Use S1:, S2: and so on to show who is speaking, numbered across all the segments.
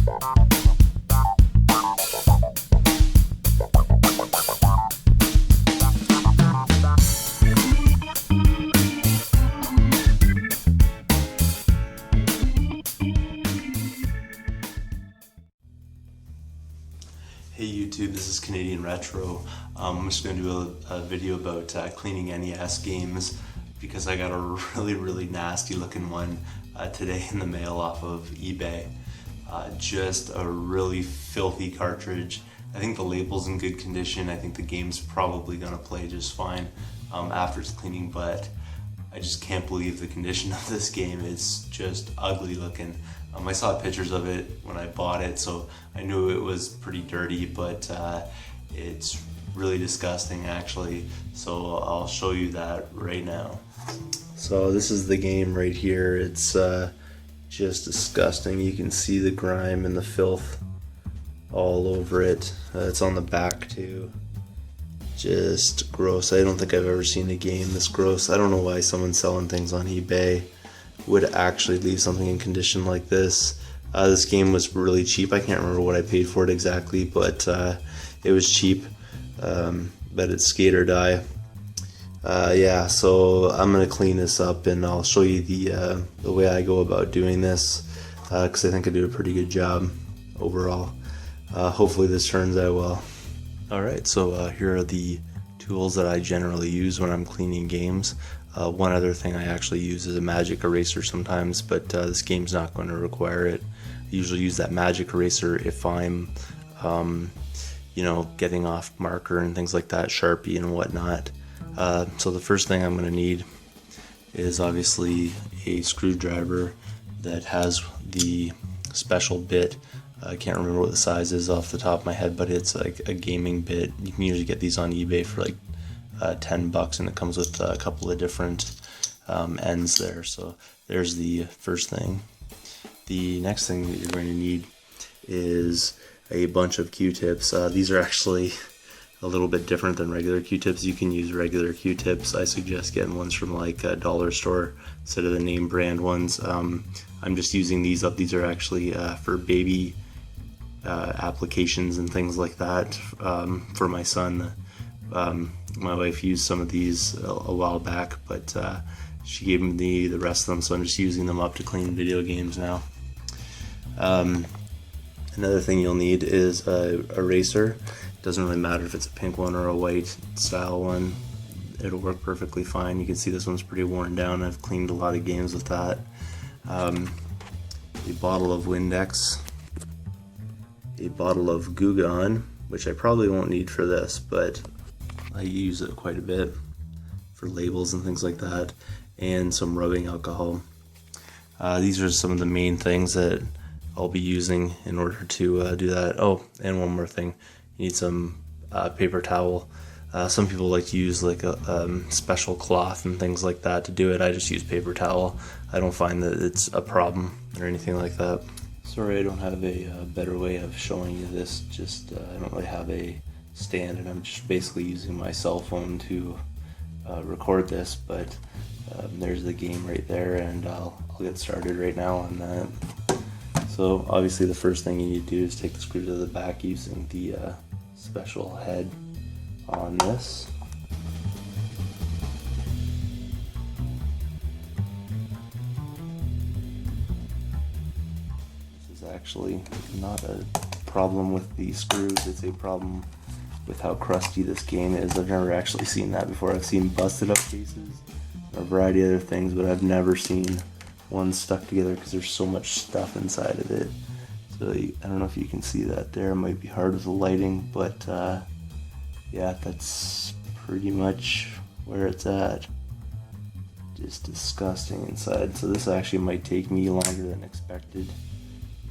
S1: Hey YouTube, this is Canadian Retro. I'm just going to do a video about cleaning NES games because I got a really nasty looking one today in the mail off of eBay. Just a really filthy cartridge. I think the label's in good condition. I think the game's probably going to play just fine after it's cleaning, but I just can't believe the condition of this game. It's just ugly looking. I saw pictures of it when I bought it, so I knew it was pretty dirty, but it's really disgusting actually. So I'll show you that right now. So this is the game right here. It's just disgusting. You can see the grime and the filth all over it. It's on the back too. Just gross. I don't think I've ever seen a game this gross. I don't know why someone selling things on eBay would actually leave something in condition like this. This game was really cheap. I can't remember what I paid for it exactly, but it was cheap. But it's skate or die. Yeah, so I'm gonna clean this up and I'll show you the way I go about doing this, because I think I do a pretty good job overall. Hopefully this turns out well. Alright, so here are the tools that I generally use when I'm cleaning games. One other thing I actually use is a magic eraser sometimes, but this game's not going to require it. I usually use that magic eraser if I'm, you know, getting off marker and things like that, Sharpie and whatnot. So the first thing I'm going to need is obviously a screwdriver that has the special bit. I can't remember what the size is off the top of my head, but it's like a gaming bit. You can usually get these on eBay for like $10, and it comes with a couple of different ends there. So there's the first thing. The next thing that you're going to need is a bunch of Q-tips. These are actually a little bit different than regular Q-tips. You can use regular Q-tips. I suggest getting ones from like a dollar store instead of the name brand ones. I'm just using these up. These are actually for baby applications and things like that for my son. My wife used some of these a while back, but she gave me the rest of them, so I'm just using them up to clean video games now. Another thing you'll need is a eraser. It doesn't really matter if it's a pink one or a white style one. It'll work perfectly fine. You can see this one's pretty worn down. I've cleaned a lot of games with that. A bottle of Windex, a bottle of Goo Gone, which I probably won't need for this, but I use it quite a bit for labels and things like that, and some rubbing alcohol. These are some of the main things that I'll be using in order to do that. Oh, and one more thing, you need some paper towel. Some people like to use like a special cloth and things like that to do it. I just use paper towel. I don't find that it's a problem or anything like that. Sorry I don't have a better way of showing you this. Just I don't really have a stand, and I'm just basically using my cell phone to record this, but there's the game right there, and I'll get started right now on that. So obviously the first thing you need to do is take the screw to the back using the special head on this. This is actually not a problem with the screws, it's a problem with how crusty this game is. I've never actually seen that before. I've seen busted up cases or a variety of other things, but I've never seen one stuck together because there's so much stuff inside of it. So I don't know if you can see that there. It might be hard with the lighting, but yeah, that's pretty much where it's at. Just disgusting inside. So this actually might take me longer than expected.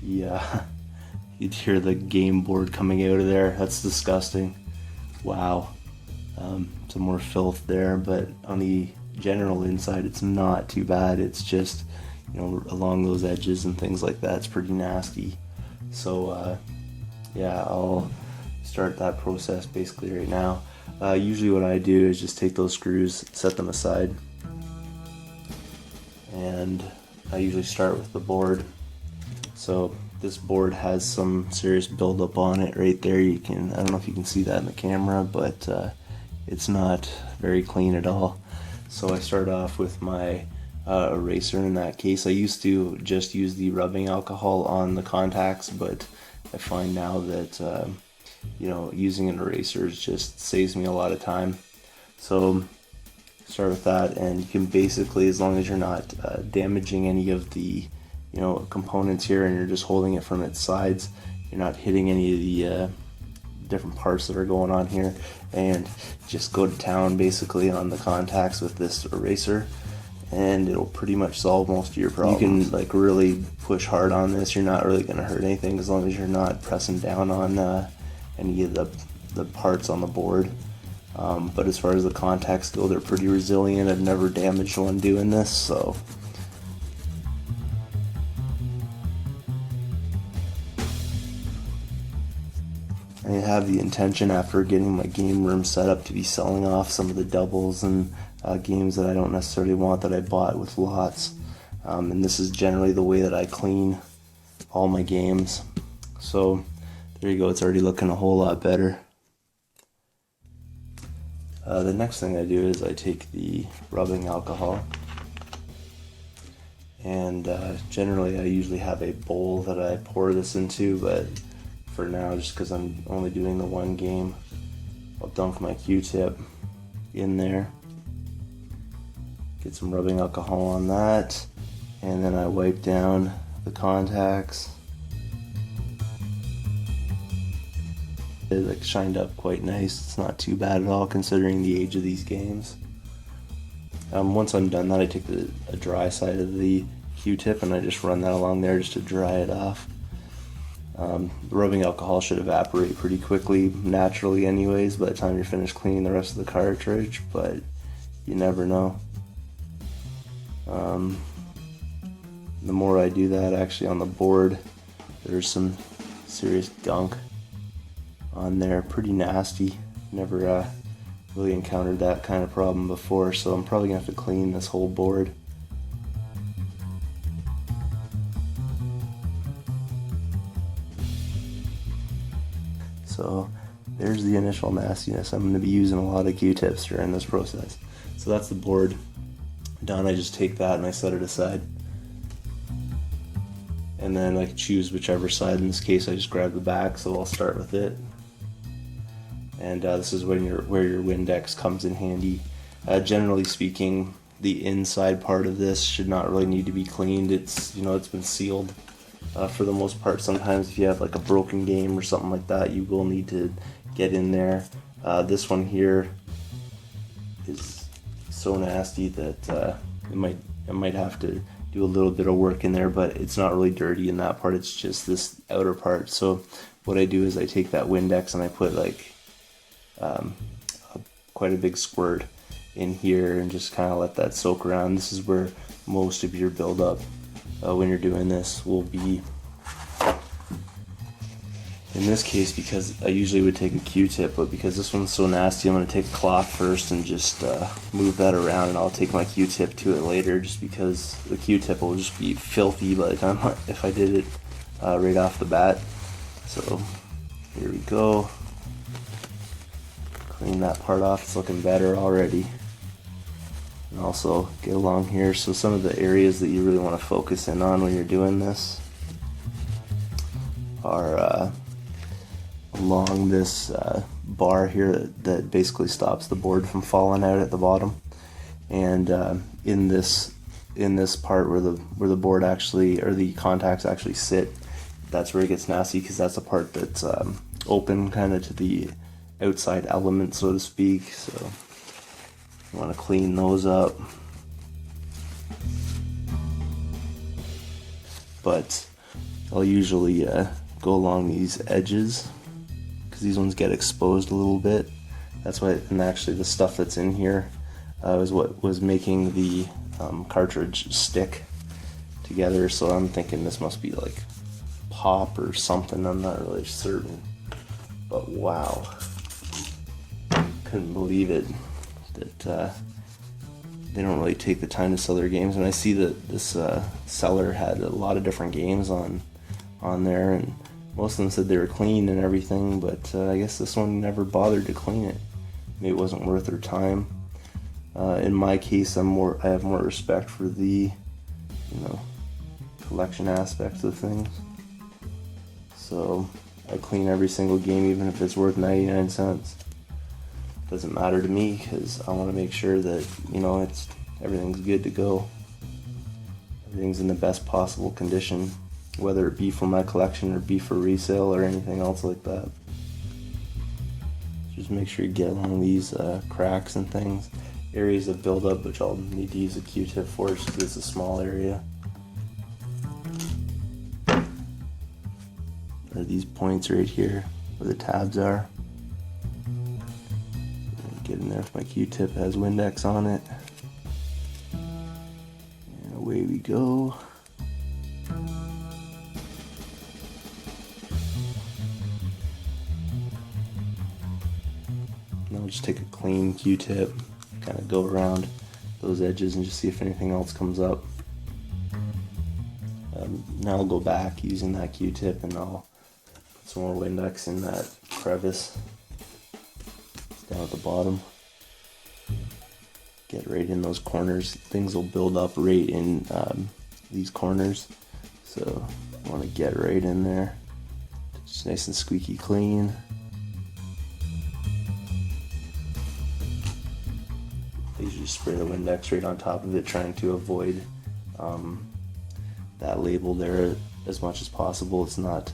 S1: You'd hear the game board coming out of there. That's disgusting. Wow. Some more filth there, but on the general inside it's not too bad. It's just, you know, along those edges and things like that, it's pretty nasty. So yeah, I'll start that process basically right now. Usually what I do is just take those screws, set them aside, and I usually start with the board. So this board has some serious buildup on it right there. I don't know if you can see that in the camera, but it's not very clean at all. So I start off with my eraser in that case. I used to just use the rubbing alcohol on the contacts, but I find now that using an eraser just saves me a lot of time. So start with that, and you can basically, as long as you're not damaging any of the components here, and you're just holding it from its sides, you're not hitting any of the different parts that are going on here, and just go to town basically on the contacts with this eraser, and it'll pretty much solve most of your problems. You can like really push hard on this. You're not really going to hurt anything as long as you're not pressing down on any of the parts on the board. But as far as the contacts go, they're pretty resilient. I've never damaged one doing this, so. I have the intention, after getting my game room set up, to be selling off some of the doubles and games that I don't necessarily want, that I bought with lots. And this is generally the way that I clean all my games. So there you go, it's already looking a whole lot better. The next thing I do is I take the rubbing alcohol, and generally I usually have a bowl that I pour this into, but for now, just because I'm only doing the one game, I'll dunk my Q-tip in there, get some rubbing alcohol on that, and then I wipe down the contacts. It like shined up quite nice. It's not too bad at all considering the age of these games. Once I'm done that, I take a dry side of the Q-tip and I just run that along there just to dry it off. The rubbing alcohol should evaporate pretty quickly naturally anyways by the time you're finished cleaning the rest of the cartridge, but you never know. The more I do that, actually on the board, there's some serious gunk on there, pretty nasty. Never really encountered that kind of problem before, so I'm probably gonna have to clean this whole board. So there's the initial nastiness. I'm going to be using a lot of Q-tips during this process. So that's the board done. I just take that and I set it aside. And then I can choose whichever side. In this case, I just grab the back, so I'll start with it. And this is where your Windex comes in handy. Generally speaking, the inside part of this should not really need to be cleaned. It's been sealed. For the most part. Sometimes if you have like a broken game or something like that, you will need to get in there. This one here is so nasty that I might have to do a little bit of work in there, but it's not really dirty in that part. It's just this outer part. So what I do is I take that Windex and I put like quite a big squirt in here and just kind of let that soak around. This is where most of your buildup when you're doing this will be. In this case, because I usually would take a Q-tip, but because this one's so nasty, I'm going to take a cloth first and just move that around, and I'll take my Q-tip to it later, just because the Q-tip will just be filthy by the time if I did it right off the bat. So here we go. Clean that part off. It's looking better already. And also get along here. So some of the areas that you really want to focus in on when you're doing this are along this bar here that basically stops the board from falling out at the bottom, and in this part where the board actually, or the contacts actually sit, that's where it gets nasty, because that's the part that's open kind of to the outside element, so to speak. So you want to clean those up. But I'll usually go along these edges, because these ones get exposed a little bit. That's why, and actually the stuff that's in here is what was making the cartridge stick together. So I'm thinking this must be like pop or something. I'm not really certain, but wow, couldn't believe it that they don't really take the time to sell their games. And I see that this seller had a lot of different games on
S2: on there, and most of them said they were clean and everything, but I guess this one never bothered to clean it. Maybe it wasn't worth their time. In my case, I have more respect for the, collection aspects of things. So I clean every single game, even if it's worth 99 cents. Doesn't matter to me, because I want to make sure that, everything's good to go. Everything's in the best possible condition, whether it be for my collection or be for resale or anything else like that. Just make sure you get along these cracks and things, areas of buildup, which I'll need to use a Q-tip for just because it's a small area. Are these points right here where the tabs are. Get in there if my Q-tip has Windex on it. And away we go. Now I'll just take a clean Q-tip, kind of go around those edges and just see if anything else comes up. Now I'll go back using that Q-tip and I'll put some more Windex in that crevice down at the bottom. Get right in those corners. Things will build up right in these corners, so I want to get right in there. Just nice and squeaky clean. I usually spray the Windex right on top of it, trying to avoid that label there as much as possible. It's not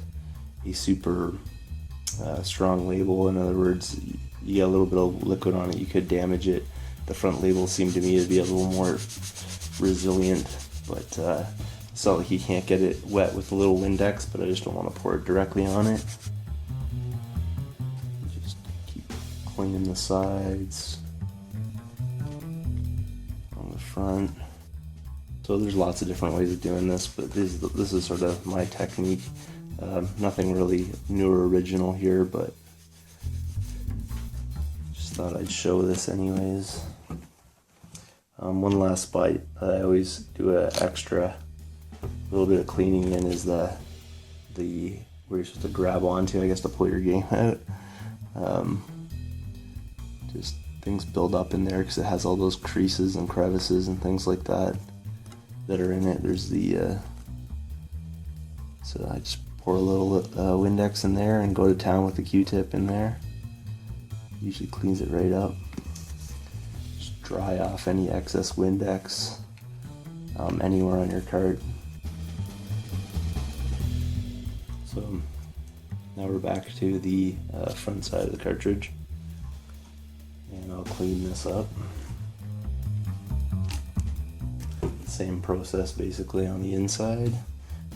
S2: a super strong label. In other words, you get a little bit of liquid on it, you could damage it. The front label seemed to me to be a little more resilient, but it's not like you can't get it wet with a little Windex, but I just don't want to pour it directly on it. Just keep cleaning the sides, on the front. So there's lots of different ways of doing this, but this is sort of my technique. Nothing really new or original here, but just thought I'd show this anyways. One last spot I always do an extra little bit of cleaning in is the where you're supposed to grab onto, I guess, to pull your game out. Just things build up in there because it has all those creases and crevices and things like that are in it. There's so I just pour a little Windex in there and go to town with the Q-tip in there. Usually cleans it right up. Just dry off any excess Windex anywhere on your cart. So now we're back to the front side of the cartridge, and I'll clean this up. Same process basically on the inside.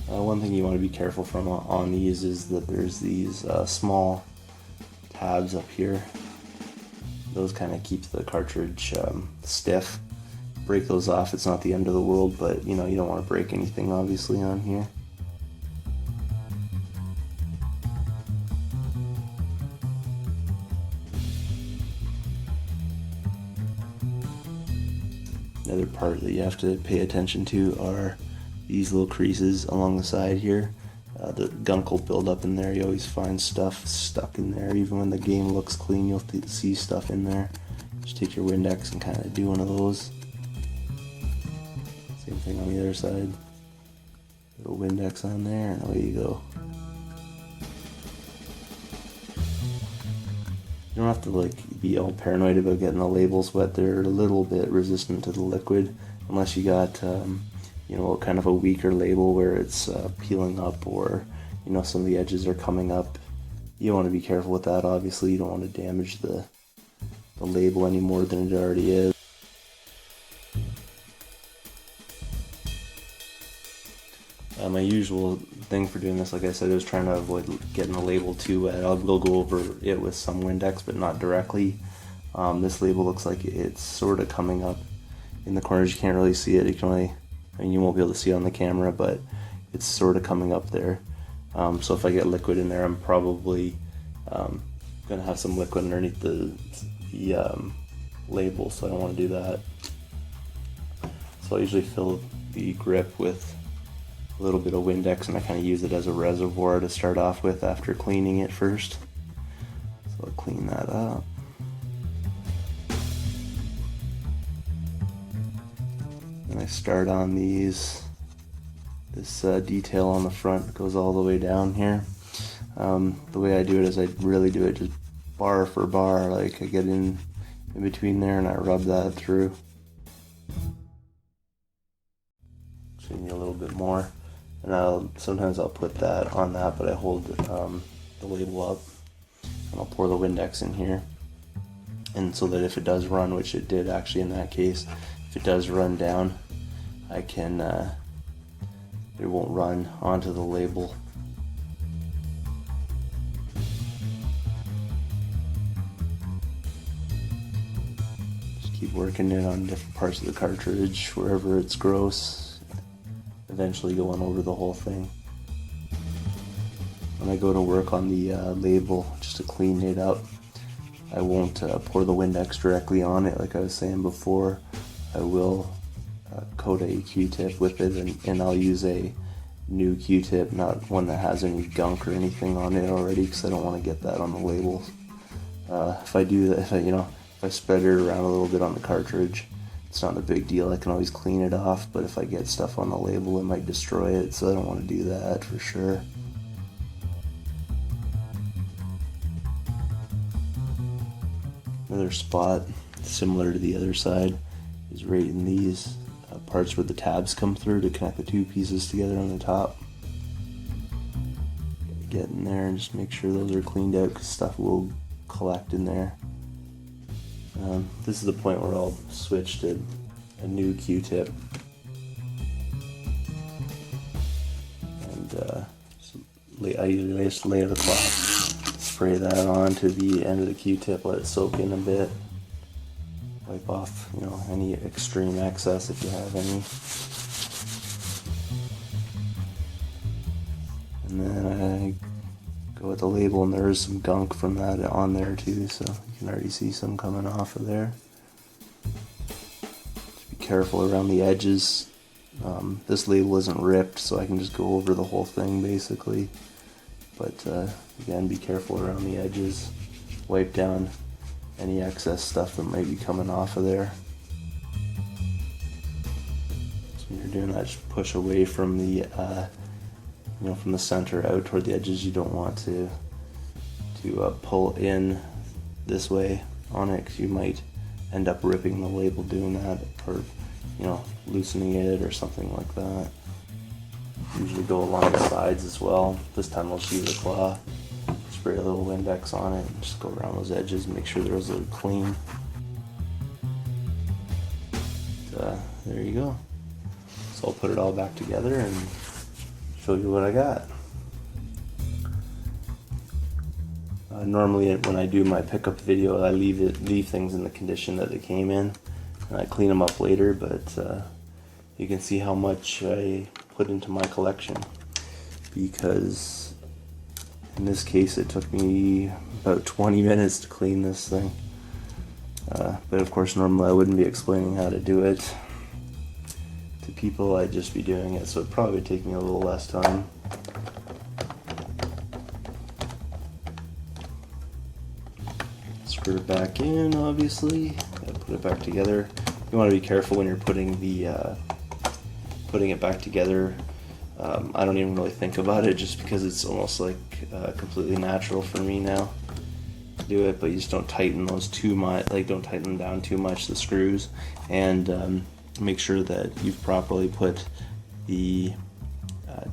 S2: One thing you want to be careful from on these is that there's these small tabs up here. Those kind of keep the cartridge stiff. Break those off, it's not the end of the world, but you don't want to break anything obviously on here. Another part that you have to pay attention to are these little creases along the side here. The gunk will build up in there. You always find stuff stuck in there. Even when the game looks clean, you'll see stuff in there. Just take your Windex and kind of do one of those. Same thing on the other side. Little Windex on there, and away you go. You don't have to be all paranoid about getting the labels wet. They're a little bit resistant to the liquid, unless you got kind of a weaker label where it's peeling up, or some of the edges are coming up. You want to be careful with that. Obviously, you don't want to damage the label any more than it already is. My usual thing for doing this, like I said, is trying to avoid getting the label too wet. I'll go over it with some Windex, but not directly. This label looks like it's sort of coming up in the corners. You can't really see it. You won't be able to see it on the camera, but it's sort of coming up there. So if I get liquid in there, I'm probably going to have some liquid underneath the label, so I don't want to do that. So I usually fill the grip with a little bit of Windex, and I kind of use it as a reservoir to start off with after cleaning it first. So I'll clean that up. And I start on these. This detail on the front goes all the way down here. The way I do it is I really do it just bar for bar, like I get in between there and I rub that through. So you need a little bit more, and sometimes I'll put that on that, but I hold the label up and I'll pour the Windex in here, and so that if it does run, which it did actually in that case, if it does run down, I can it won't run onto the label. Keep working it on different parts of the cartridge, wherever it's gross, eventually going over the whole thing. When I go to work on the label, just to clean it up, I won't pour the Windex directly on it like I was saying before. I will coat a Q-tip with it, and I'll use a new Q-tip, not one that has any gunk or anything on it already, because I don't want to get that on the label. If I do that, if I spread it around a little bit on the cartridge, it's not a big deal. I can always clean it off, but if I get stuff on the label, it might destroy it, so I don't want to do that for sure. Another spot, similar to the other side, is right in these parts where the tabs come through to connect the two pieces together on the top. Get in there and just make sure those are cleaned out, because stuff will collect in there. This is the point where I'll switch to a new Q-tip, and I usually just lay the cloth, spray that on to the end of the Q-tip, let it soak in a bit, wipe off any extreme excess if you have any, and then I go with the label, and there is some gunk from that on there too, so you can already see some coming off of there. Just be careful around the edges. This label isn't ripped, so I can just go over the whole thing basically, but again, be careful around the edges. Wipe down any excess stuff that might be coming off of there. So when you're doing that, just push away from the from the center out toward the edges. You don't want to pull in this way on it, because you might end up ripping the label doing that, or loosening it or something like that. Usually go along the sides as well. This time I'll just use a cloth, spray a little Windex on it, and just go around those edges and make sure those are clean. There you go. So I'll put it all back together and show you what I got. Normally when I do my pickup video, I leave things in the condition that they came in, and I clean them up later, but you can see how much I put into my collection, because in this case it took me about 20 minutes to clean this thing. But of course normally I wouldn't be explaining how to do it to people, I'd just be doing it, so it'd probably take me a little less time. Screw it back in, obviously. Gotta put it back together. You want to be careful when you're putting it back together. I don't even really think about it, just because it's almost like completely natural for me now to do it. But you just don't tighten those too much, don't tighten them down too much, the screws, and make sure that you've properly put the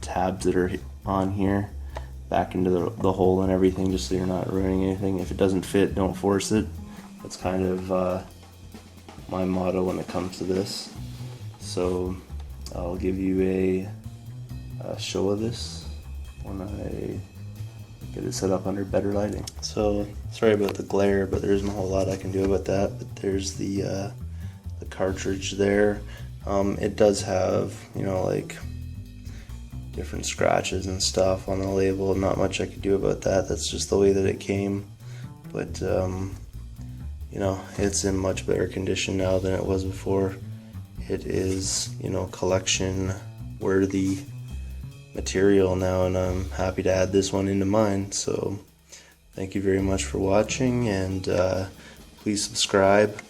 S2: tabs that are on here back into the hole and everything, just so you're not ruining anything. If it doesn't fit, don't force it. That's kind of my motto when it comes to this. So I'll give you a show of this when I get it set up under better lighting. So sorry about the glare, but there isn't a whole lot I can do about that. But there's the cartridge there. It does have different scratches and stuff on the label. Not much I could do about that. That's just the way that it came. But it's in much better condition now than it was before. It is collection worthy. material now, and I'm happy to add this one into mine. So thank you very much for watching, and please subscribe.